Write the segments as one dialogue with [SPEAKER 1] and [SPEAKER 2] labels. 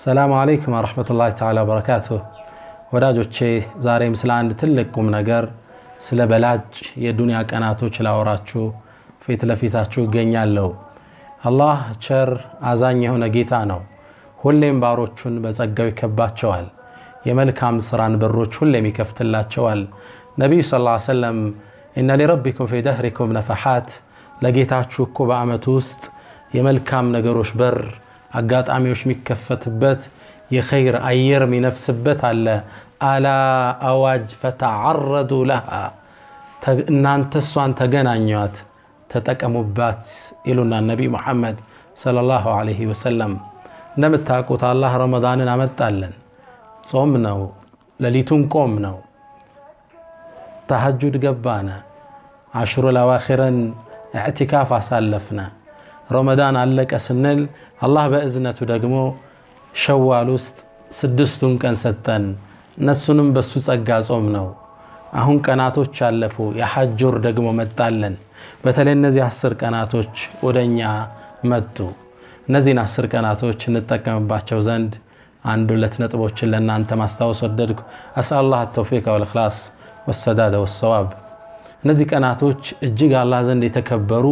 [SPEAKER 1] السلام عليكم ورحمة الله تعالى وبركاته. ወዳጆቼ ዛሬም ስለ አንድ ትልቅ ቁም ነገር ስለ በላጭ የዱንያ ቀናቶች ላወራችሁ ፊት ለፊታችሁ ገኛለሁ። አላህ ቸር አዛኝ የሆነ ጌታ ነው። ሁሌም ባሮቹን በጸጋው ይከባቸዋል። የመልካም ስራን በሮች ሁሌም ይከፍትላቸዋል። ነብዩ ሰለላሁ ዐለይሂ ወሰለም ኢነ ለረቢኩም ፊ ደህሪኩም ነፈሐት ለጌታችሁ እኮ በአመቱ ውስጥ የመልካም ነገሮች በር አጋጣሚዎች የሚከፈትበት የኸይር አየር የሚነፍስበት አለ። አላ አዋጅ ፈተዓረዱ ለሃ እናንተ እሷን ተገናኟት ተጠቀሙባት ይሉና ነብዩ መሐመድ ሰለላሁ ዐለይሂ ወሰለም። እንደምታውቁት አላህ ረመዳንን አመጣለን። ጾም ነው፣ ሌሊቱን ቆም ነው፣ ተሐጁድ ገባና አሽሩ ለዋኺረን ኢዕቲካፍ አሳለፍና ረመዳን አለቀ ስንል አላህ በእዝነቱ ደግሞ ሸዋል ውስጥ 6ቱን ቀን ሰጠን። እነሱንም በሱ ጸጋ ጾም ነው። አሁን ቀናቶች አለፉ፣ የሐጅ ወር ደግሞ መጣለን። በተለይ እነዚህ 10 ቀናቶች ወደኛ መጡ። እነዚህን 10 ቀናቶች እንጠቀምባቸው ዘንድ አንድ ሁለት ነጥቦችን ለእናንተ ማስታወስ ወደድኩ። አስአላህ التوفيق والإخلاص والسداد والصواب። እነዚህ ቀናቶች እጅግ አላህ ዘንድ የተከበሩ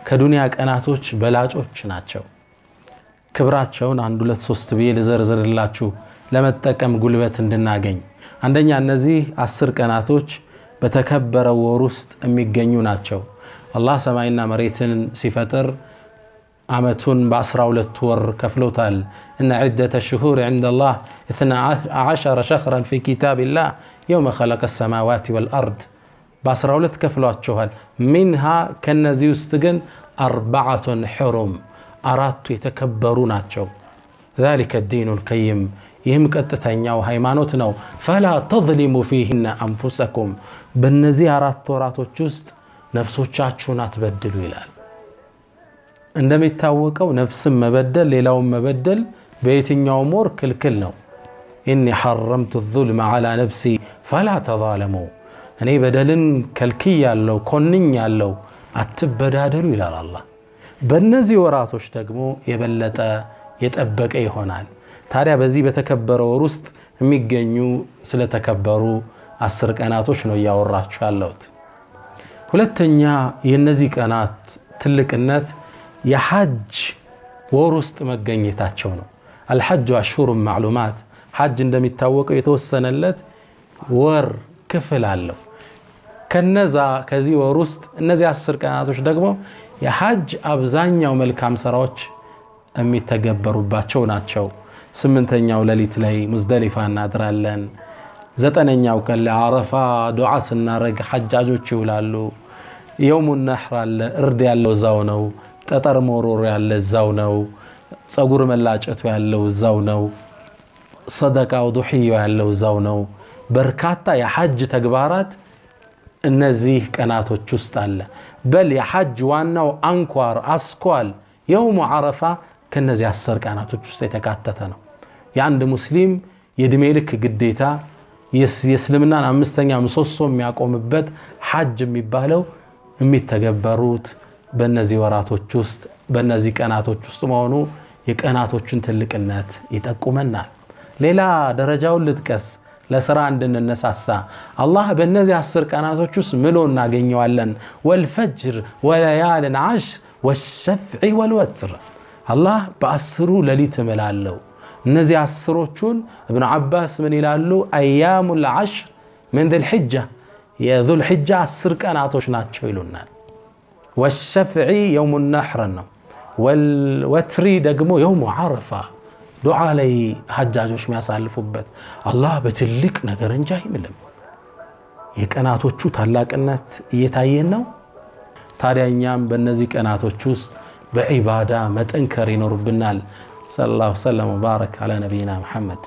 [SPEAKER 1] ከዱንያ ቀናቶች በላጮች ናቸው። ክብራቸውን አንድ ሁለት ሶስት ብዬ ልዘርዝርላችሁ ለመጠቀም ጉልበት እንድናገኝ። አንደኛ እነዚህ 10 ቀናቶች በተከበረው ወር ውስጥ የሚገኙ ናቸው። አላህ ሰማይና መሬትን ሲፈጥር አመቱን በ12 ወር ከፍሎታል። እነ ዒደተ ሽሁር عند الله 12 شهرا في كتاب الله يوم خلق السماوات والأرض በ12 ከፍሏቸዋል። منها ከነዚህ ውስጥ ግን 4 حرم አራቱ የተከበሩ ናቸው። ذلك الدين القيم ይህም ቀጥተኛው ሃይማኖት ነው። فلا تظلموا فيهن انفسكم በእነዚህ 4 ወራቶች ውስጥ ነፍሶቻችሁን አትበድሉ ይላል። እንደሚታወቀው ነፍስን መበደል ሌላውን መበደል በየትኛውም ወር ክልክል ነው። إني حرمت الظلم على نفسي فلا تظالموا እኔ በደልን ከልክያለሁ ኮንኛለሁ አትበዳደሉ ይላል አላህ። በእነዚህ ወራቶች ደግሞ የበለጠ የጠበቀ ይሆናል። ታዲያ በዚህ በተከበረው ወር ውስጥ የሚገኙ ስለተከበሩ 10 ቀናቶች ነው ያወራችሁ ያለሁት። ሁለተኛ የነዚህ ቀናት ትልቅነት የሐጅ ወር ውስጥ መገኘታቸው ነው። الحج أشهر معلومات ሐጅ እንደሚታወቀው የተወሰነለት ወር ክፍል አለው። ከዚህ ወር ውስጥ እነዚህ 10 ቀናቶች ደግሞ የሐጅ አብዛኛው መልካም ስራዎች የሚተገበሩባቸው ናቸው። 8ኛው ሌሊት ላይ ሙዝደሊፋ እናድራለን። 9ኛው ቀን ለአረፋ ዱዓ ስናረግ ሐጃጆች ይውላሉ። የውሙ ነህር አለ፣ እርድ ያለው እዛው ነው። ጠጠር መወርወር ያለ እዛው ነው። ጸጉር መላጨቱ ያለው እዛው ነው። ሰደቃው ዱህያው ያለው እዛው ነው። በርካታ የሐጅ ተግባራት እነዚህ ቀናቶች ውስጥ አለ። በል የሐጅ ዋናው አንኳር አስኳል የውሙ አረፋ ከነዚህ 10 ቀናቶች ውስጥ የተካተተ ነው። የአንድ ሙስሊም የእድሜ ልክ ግዴታ የእስልምናን 5ኛ ምሰሶ የሚያቆምበት ሐጅ የሚባለው የሚተገበሩት በእነዚህ ወራቶች ውስጥ በእነዚህ ቀናቶች ውስጥ መሆኑ የቀናቶችን ትልቅነት ይጠቁመናል። ሌላ ደረጃውን ልጥቀስ ለሥራ እንድንነሳሳ አላህ በእነዚህ 10 ቀናቶች ውስጥ ምሎ እናገኘዋለን። ወልፈጅር ወለያልን ዓሽር ወሸፍዒ ወልወትር አላህ በ10ሩ ሌሊት እምላለው። እነዚህ 10ሮቹን ኢብኑ አባስ ምን ይላሉ? አያሙል ዓሽር ምን ذልሕጃ የذል ሕጃ 10 ቀናቶች ናቸው ይሉናል። ወሸፍዒ የውሙ ነህር ነው። ወልወትሪ ደግሞ የውሙ ዓረፋ ዱዓ ላይ ሐጃጆች የሚያሳልፉበት አላህ በትልቅ ነገር እንጂ አይምልም። የቀናቶቹ ታላቅነት እየታየን ነው። ታዲያ እኛም በእነዚህ ቀናቶች ውስጥ በዒባዳ መጠንከር ይኖርብናል። ሰለላሁ ዐለይሂ ወሰለም ወባረከ ዐላ ነቢይና መሐመድ።